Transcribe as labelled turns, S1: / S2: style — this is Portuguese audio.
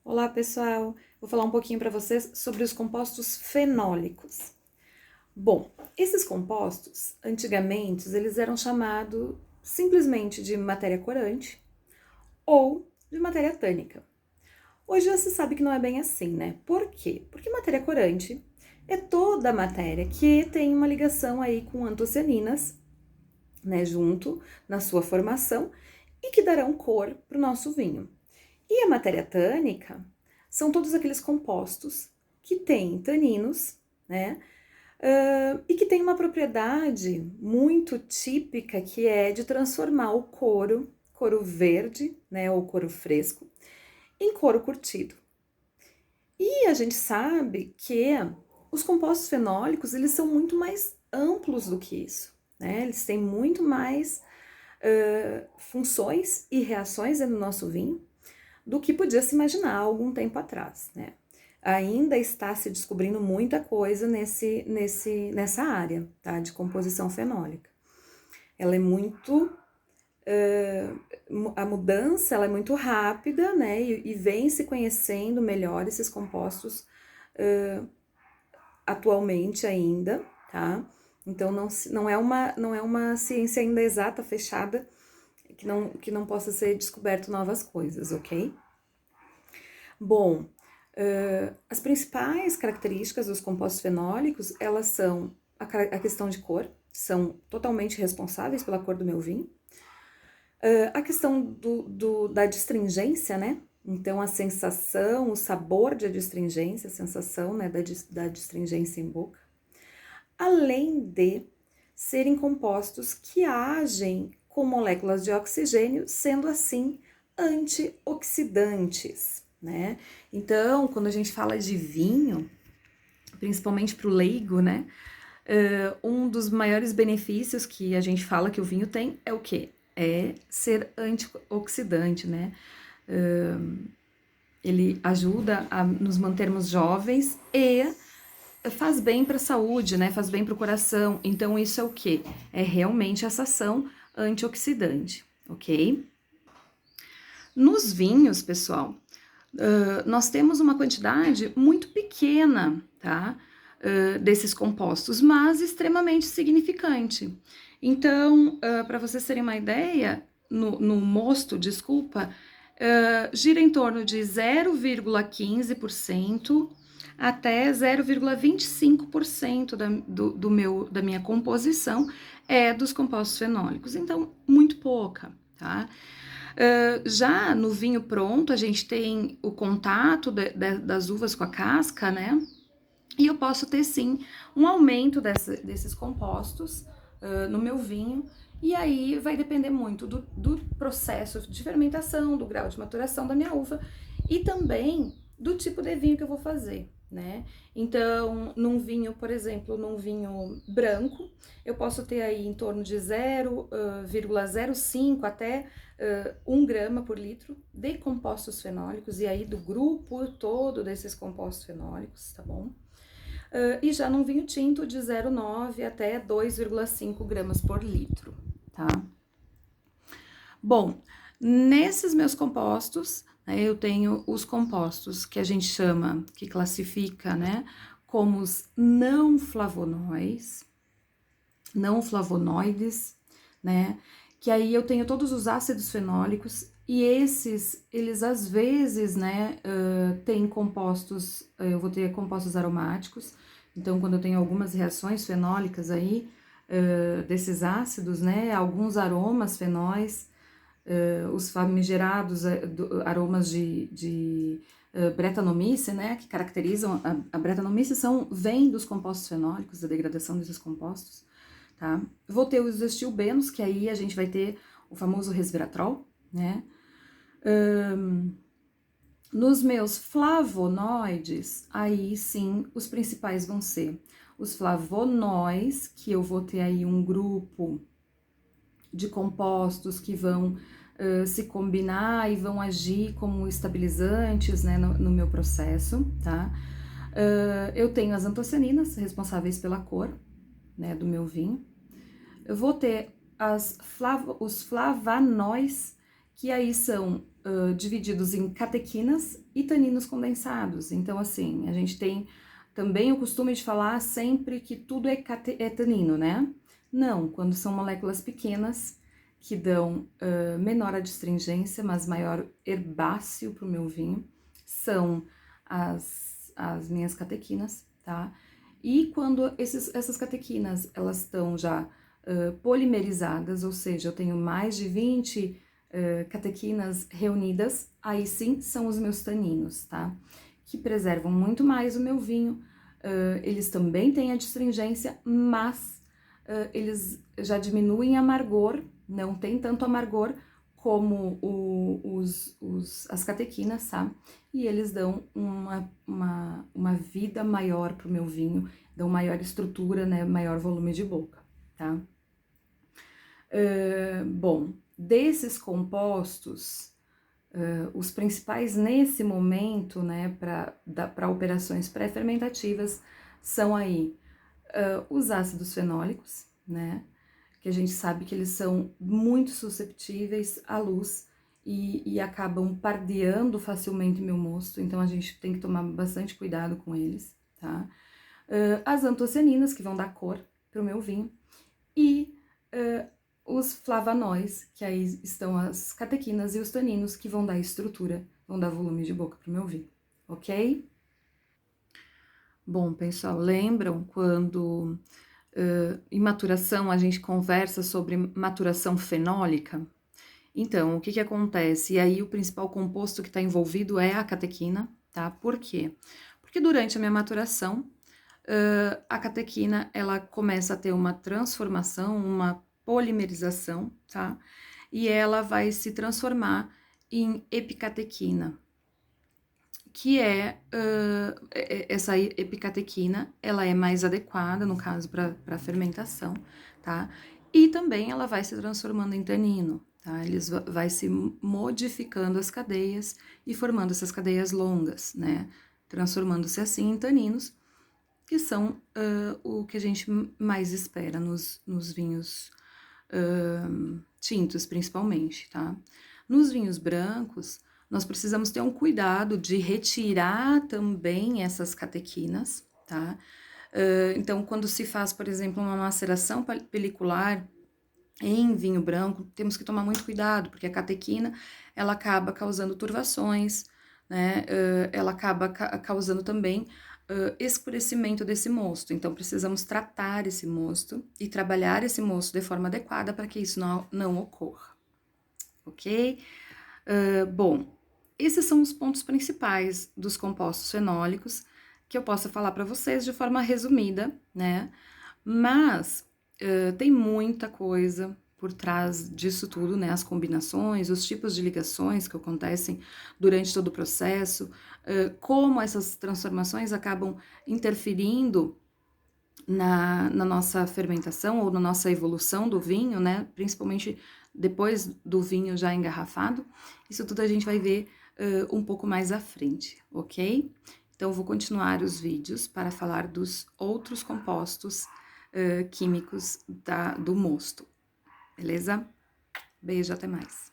S1: Olá, pessoal! Vou falar um pouquinho para vocês sobre os compostos fenólicos. Bom, esses compostos, antigamente, eles eram chamados simplesmente de matéria corante ou de matéria tânica. Hoje já se sabe que não é bem assim, né? Por quê? Porque matéria corante é toda a matéria que tem uma ligação aí com antocianinas, né, junto na sua formação e que darão cor para o nosso vinho. E a matéria tânica são todos aqueles compostos que têm taninos, né? E que tem uma propriedade muito típica que é de transformar o couro verde, né, ou couro fresco, em couro curtido. E a gente sabe que os compostos fenólicos, eles são muito mais amplos do que isso, né? Eles têm muito mais funções e reações no nosso vinho do que podia se imaginar há algum tempo atrás, né? Ainda está se descobrindo muita coisa nessa área, tá? De composição fenólica. Ela é muito... a mudança, ela é muito rápida, né? E vem se conhecendo melhor esses compostos atualmente ainda, tá? Então, não é uma ciência ainda exata, fechada, que não possa ser descoberto novas coisas, ok? Bom, as principais características dos compostos fenólicos, elas são a questão de cor, são totalmente responsáveis pela cor do meu vinho. A questão da adstringência, né? Então, a sensação, o sabor de adstringência, a sensação, né, da adstringência em boca. Além de serem compostos que agem com moléculas de oxigênio, sendo assim antioxidantes, né? Então, quando a gente fala de vinho, principalmente para o leigo, né? Um dos maiores benefícios que a gente fala que o vinho tem é o quê? É ser antioxidante, né? Ele ajuda a nos mantermos jovens e faz bem para a saúde, né? Faz bem para o coração. Então, isso é o quê? É realmente essa ação antioxidante, ok? Nos vinhos, pessoal, nós temos uma quantidade muito pequena, tá? Desses compostos, mas extremamente significante. Então, para vocês terem uma ideia, no mosto, desculpa, gira em torno de 0,15% até 0,25% da minha composição é dos compostos fenólicos, então muito pouca, tá? Já no vinho pronto, a gente tem o contato das uvas com a casca, né? E eu posso ter sim um aumento desses compostos no meu vinho, e aí vai depender muito do processo de fermentação, do grau de maturação da minha uva e também do tipo de vinho que eu vou fazer, né? Então, num vinho, por exemplo, num vinho branco, eu posso ter aí em torno de 0,05 até 1 grama por litro de compostos fenólicos, e aí do grupo todo desses compostos fenólicos, tá bom? E já num vinho tinto de 0,9 até 2,5 gramas por litro, tá? Bom, nesses meus compostos, né, eu tenho os compostos que a gente chama, que classifica, né, como os não flavonoides, né, que aí eu tenho todos os ácidos fenólicos, e esses, eles às vezes, né, tem compostos, eu vou ter compostos aromáticos, então quando eu tenho algumas reações fenólicas aí, desses ácidos, né, alguns aromas fenóis, os famigerados aromas de Brettanomyces, né, que caracterizam a Brettanomyces vem dos compostos fenólicos, da degradação desses compostos, tá? Vou ter os estilbenos, que aí a gente vai ter o famoso resveratrol, né? Nos meus flavonoides, aí sim, os principais vão ser os flavonóis, que eu vou ter aí um grupo de compostos que vão se combinar e vão agir como estabilizantes, né, no meu processo, tá? Eu tenho as antocianinas, responsáveis pela cor, né, do meu vinho. Eu vou ter os flavanóis, que aí são divididos em catequinas e taninos condensados. Então, assim, a gente tem também o costume de falar sempre que tudo é tanino, né? Não, quando são moléculas pequenas que dão menor adstringência, mas maior herbáceo para o meu vinho, são as minhas catequinas, tá? E quando essas catequinas, elas estão já polimerizadas, ou seja, eu tenho mais de 20 catequinas reunidas, aí sim são os meus taninos, tá? Que preservam muito mais o meu vinho. Eles também têm adstringência, mas eles já diminuem amargor, não tem tanto amargor como as catequinas, tá? E eles dão uma vida maior pro meu vinho, dão maior estrutura, né? Maior volume de boca, tá? Bom, desses compostos, os principais nesse momento, né, para operações pré-fermentativas, são aí os ácidos fenólicos, né, que a gente sabe que eles são muito susceptíveis à luz e acabam pardeando facilmente meu mosto, então a gente tem que tomar bastante cuidado com eles, tá? As antocianinas, que vão dar cor pro meu vinho, e os flavanois, que aí estão as catequinas e os taninos, que vão dar estrutura, vão dar volume de boca pro meu vinho, ok? Bom, pessoal, lembram quando em maturação a gente conversa sobre maturação fenólica? Então, o que que acontece? E aí o principal composto que está envolvido é a catequina, tá? Por quê? Porque durante a minha maturação, a catequina, ela começa a ter uma transformação, uma polimerização, tá? E ela vai se transformar em epicatequina, que essa epicatequina, ela é mais adequada, no caso, para fermentação, tá? E também ela vai se transformando em tanino, tá? Vai se modificando as cadeias e formando essas cadeias longas, né? Transformando-se assim em taninos, que são o que a gente mais espera nos vinhos tintos, principalmente, tá? Nos vinhos brancos, nós precisamos ter um cuidado de retirar também essas catequinas, tá? Então, quando se faz, por exemplo, uma maceração pelicular em vinho branco, temos que tomar muito cuidado, porque a catequina, ela acaba causando turvações, né? Ela acaba causando também escurecimento desse mosto. Então, precisamos tratar esse mosto e trabalhar esse mosto de forma adequada para que isso não ocorra, ok? Bom, esses são os pontos principais dos compostos fenólicos que eu posso falar para vocês de forma resumida, né? Mas tem muita coisa por trás disso tudo, né? As combinações, os tipos de ligações que acontecem durante todo o processo, como essas transformações acabam interferindo na nossa fermentação ou na nossa evolução do vinho, né? Principalmente depois do vinho já engarrafado. Isso tudo a gente vai ver um pouco mais à frente, ok? Então, eu vou continuar os vídeos para falar dos outros compostos químicos do mosto, beleza? Beijo, até mais.